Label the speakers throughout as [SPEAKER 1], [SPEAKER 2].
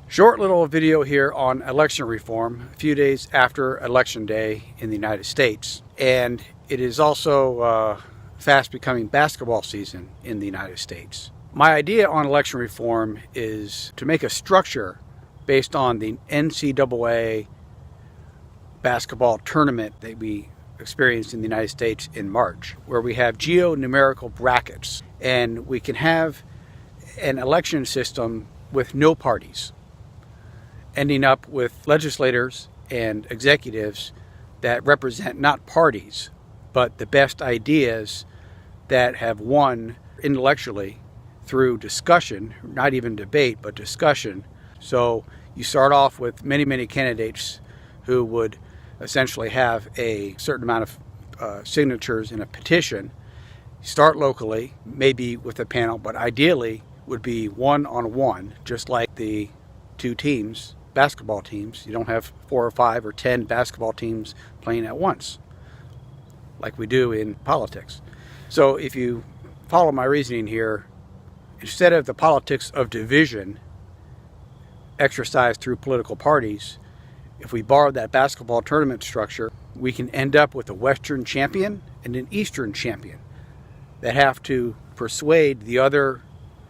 [SPEAKER 1] Short little video here on election reform a few days after Election Day in the United States. And it is also fast becoming basketball season in the United States. My idea on election reform is to make a structure based on the NCAA basketball tournament that we experienced in the United States in March, where we have geonumerical brackets and we can have an election system with no parties, ending up with legislators and executives that represent not parties, but the best ideas that have won intellectually through discussion, not even debate, but discussion. So you start off with many candidates who would essentially have a certain amount of signatures in a petition. Start locally, maybe with a panel, but ideally would be one-on-one, just like the two teams, basketball teams. You don't have 4 or 5 or 10 basketball teams playing at once, like we do in politics. So if you follow my reasoning here, instead of the politics of division exercised through political parties, if we borrow that basketball tournament structure, we can end up with a Western champion and an Eastern champion that have to persuade the other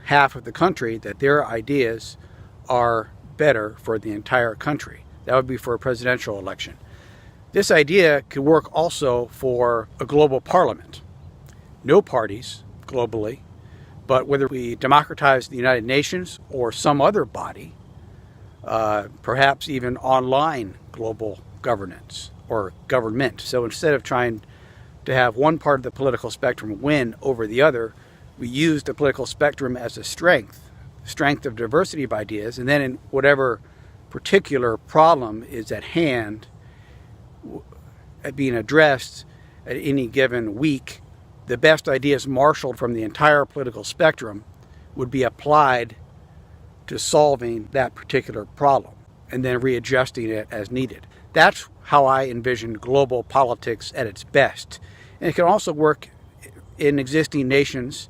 [SPEAKER 1] half of the country that their ideas are better for the entire country. That would be for a presidential election. This idea could work also for a global parliament. No parties globally, but whether we democratize the United Nations or some other body, perhaps even online global governance or government. So instead of trying to have one part of the political spectrum win over the other, we use the political spectrum as a strength of diversity of ideas, and then in whatever particular problem is at hand being addressed at any given week, the best ideas marshaled from the entire political spectrum would be applied to solving that particular problem and then readjusting it as needed. That's how I envision global politics at its best. And it can also work in existing nations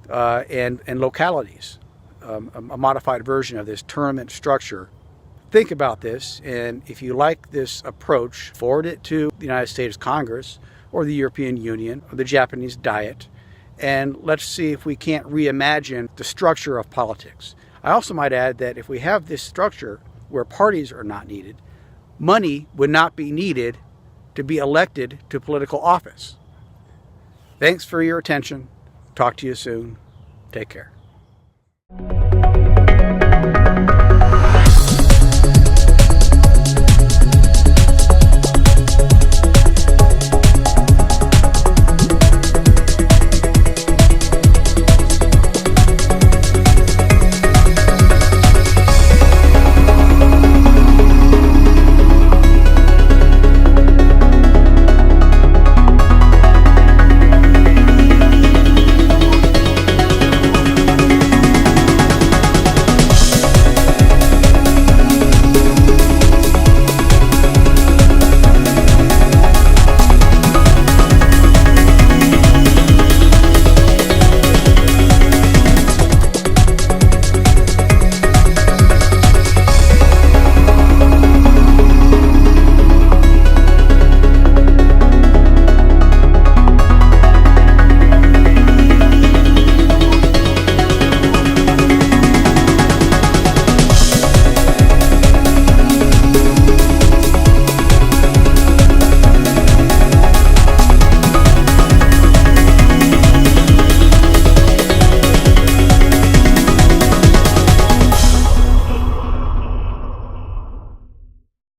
[SPEAKER 1] and localities. A modified version of this tournament structure. Think about this, and if you like this approach, forward it to the United States Congress or the European Union or the Japanese Diet, and let's see if we can't reimagine the structure of politics. I also might add that if we have this structure where parties are not needed, money would not be needed to be elected to political office. Thanks for your attention. Talk to you soon. Take care.